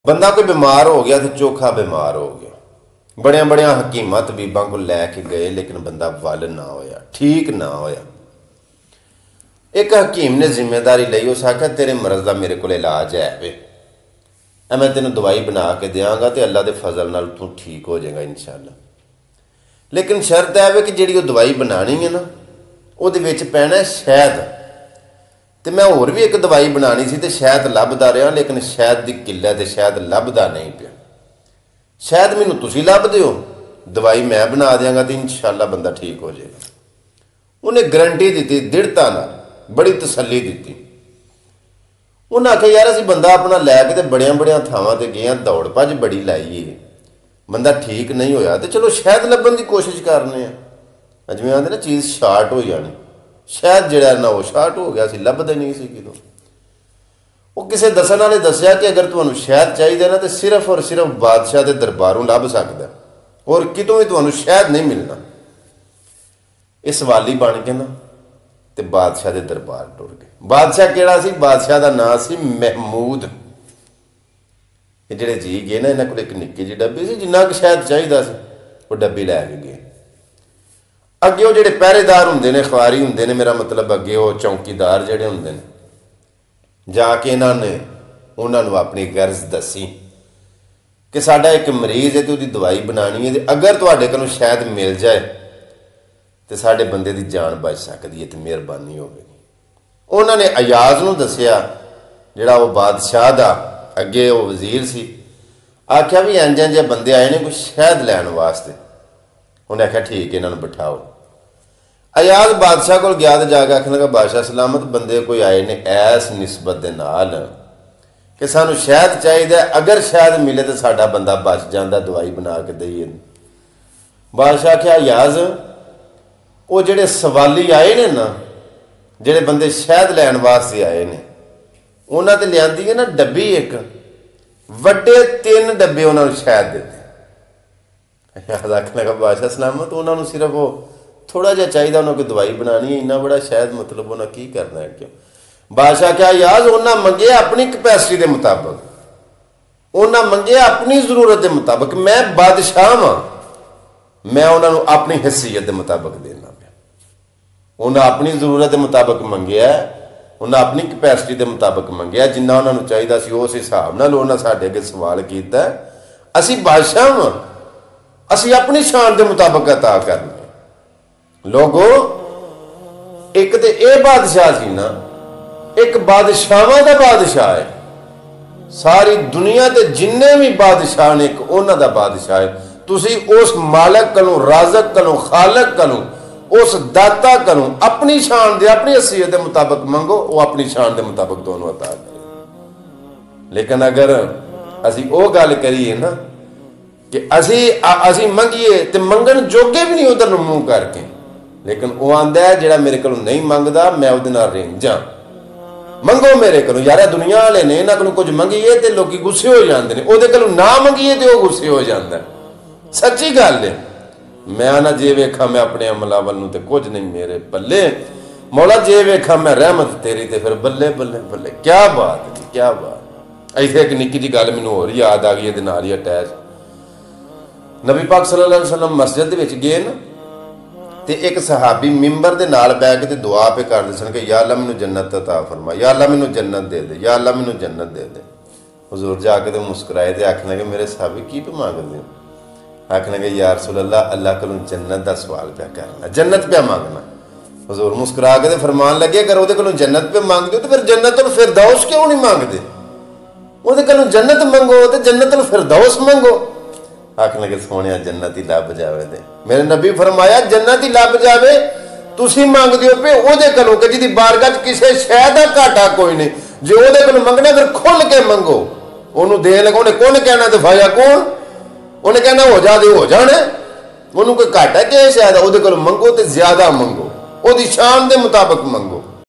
बंदा कोई बीमार हो गया तो चोखा बीमार हो गया, बड़िया बड़िया हकीमां तबीबा को लैके गए लेकिन बंदा वल ना होया, ठीक ना होया। एक हकीम ने जिम्मेदारी ली, उस आख्या तेरे मरज का मेरे को इलाज है वे, मैं तेन दवाई बना के देंगा तो अल्लाह के फजल नाल तू ठीक हो जाएगा इंशाअल्लाह। लेकिन शर्त है कि जी दवाई बनानी है ना वो पैना शहद, तो मैं होर भी एक दवाई बनानी सी तो शहद लभदा रहा लेकिन शहद की किल्लत है, शहद लभदा नहीं पिया। शहद मैनू तुसीं लभ दिओ, दवाई मैं बना देंगा तो इंशाअल्लाह बंदा ठीक हो जाएगा। उन्हें गारंटी दी, दृढ़ता नाल बड़ी तसल्ली दी। उन्हें आख्या यार असीं बंदा अपना लैके तो बड़िया बड़िया थावां ते गए, दौड़ भज बड़ी लाई है, बंदा ठीक नहीं होया तो चलो शहद लभन की कोशिश करने। जिवें आखदे ना चीज़ शार्ट हो जानी, शहद जिहड़ा ना वो शार्ट हो गया, लभदे नहीं सी कितों। वो किसी दसन वाले दसिया कि अगर तुहानूं शहद चाहिए ना तो सिर्फ और सिर्फ बादशाह के दरबारों लभ सकदा, और कितों भी तुहानूं शहद नहीं मिलना। इस वाली बन के ना तो बादशाह के दरबार टुर गए। बादशाह किहड़ा सी? बादशाह का नाम सी महमूद। ये जिहड़े जी गए ना, इन्हां कोल एक निक्की जी डब्बी सी, जिन्ना कि शहद चाहिए सी वो डब्बी लैके गए। अगे वो जिहड़े पहरेदार हुंदे ने, खवारी हुंदे ने, मेरा मतलब अगे वो चौकीदार जिहड़े हुंदे ने, जाके इन्होंने उन्होंने अपनी गर्ज दसी कि साडा एक मरीज है तो उसकी दवाई बनानी है, अगर तुहाडे कोलों शहद मिल जाए तो साडे बंदे की जान बच सकती है, तो मेहरबानी होगी। उन्होंने अयाज नूं दसिया, जिहड़ा वो बादशाह दा अगे वो वजीर सी, आख्या भी इंज इंज बंदे आए ने कुछ शहद लैन वास्ते। उन्हें आख्या ठीक है, इन्होंने बिठाओ। अयाज बादशाह को गया तो जाके आखन लगा बादशाह सलामत, बंदे कोई आए ने ऐस निस्बत के नाल कि सानू शहद चाहिए, अगर शहद मिले तो साडा बंदा बच जाता, दवाई बना के दईए। बादशाह आख्या अयाज वो जिहड़े सवाली आए ने ना, जिहड़े बंदे शहद लैन वास्ते आए ने, उन्हां ते लियांदी है ना डब्बी एक, वड्डे 3 डब्बे उन्होंने शहद देते। अयाज आखन लगा बादशाह सलामत, उन्होंने सिर्फ वो थोड़ा जिहा चाहिए, उन्होंने कोई दवाई बनानी है, इन्ना बड़ा शहद मतलब उन्हें की करना है क्यों? बादशाह क्या याद उन्हें मंगे अपनी कैपेसिटी के मुताबिक, उन्हें मंगे अपनी जरूरत के मुताबिक। मैं बादशाह हाँ, मैं उन्होंने अपनी हैसियत के मुताबिक देना पाया। उन्हें अपनी जरूरत के मुताबिक मंगया, उन्हें अपनी कैपेसिटी के मुताबिक मंगया, जिन्ना उन्होंने चाहिए सी उस हिसाब नाल उन्हें साडे अगे सवाल किया। असी बादशाह हाँ, असी अपनी शान के मुताबिक अता करना। लोगो एक तो यह बादशाह सी ना, एक बादशाहां दा बादशाह है, सारी दुनिया के जिन्ने भी बादशाह ने एक उन्हां दा बादशाह है। तुसी उस मालक कलों, राज़क कलों, खालक कलों, उस दाता कलों अपनी शान दे, अपनी हैसियत के मुताबिक मंगो, वो अपनी शान के मुताबिक दोनों अता करे। लेकिन अगर असी वो गल करिए ना कि असी मंगीए तो मंगण जोगे भी नहीं उधर मूँह करके, लेकिन वह आंदा है जिहड़ा मेरे को नहीं मंगदा मैं उहदे नाल रेंजां, मंगो मेरे को। यार दुनिया वाले ने इन्हां कोलों कुछ मंगीए तो लोग गुस्से हो जाते हैं, उहदे कोलों ना मंगीए तो वह गुस्से हो जाता है। सच्ची गल है। मैं ना जे वेखा मैं अपने अमला वालों तो कुछ नहीं मेरे बल्ले, मौला जे वेखा मैं रहमत तेरी तो फिर बल्ले बल्ले बल्ले। क्या बात है, क्या बात। ऐसे एक निक्की जी गल मैनूं होर याद आ गई, इहदे नाल ही अटैच। नबी पाक सल्लल्लाहु अलैहि वसल्लम मस्जिद दे विच गए ना, तो एक सहाबी मिंबर के नाल बैठ के दुआ पे करते सन कि या अल्लाह मैनूं जन्नत अता फरमा, या अल्लाह मैनूं जन्नत दे दे, या अल्लाह मैनूं जन्नत दे दे। हुजूर जाके तो मुस्कुराए तो आखन लगे मेरे सहाबी की पे मांगदे हो? आखन लगे या रसूल अल्लाह, अल्लाह कोलों जन्नत का सवाल पे करना, जन्नत पे मांगना। हुजूर मुस्कुरा के फरमान लगे अगर वो कोलों जन्नत पे मांगदे तो फिर जन्नतुल फिरदौस क्यों नहीं मांगते? वो कोलों जन्नत मंगो तो जन्नतुल फिरदौस मंगो। आखन लगे सोने जन्नत ही लभ जावे दे। मेरे नबी फरमाया जन्नत ही लभ जावे, तुसीं मंगदे हो पे ओहदे कोलों कि जिहदी बारगाह च किसी शै दा घाटा कोई नहीं। जे ओहदे कोलों मंगना फिर खुल के मंगो, ओनू देन लगा, उन्हें कौन कहना तो फाया कौन, उन्हें कहना हो जा दे हो जाने, उन्होंने कोई घाटा कि शै दा। ओहदे कोलों मंगो तो ज्यादा मंगो, ओहदी शान के मुताबिक मंगो।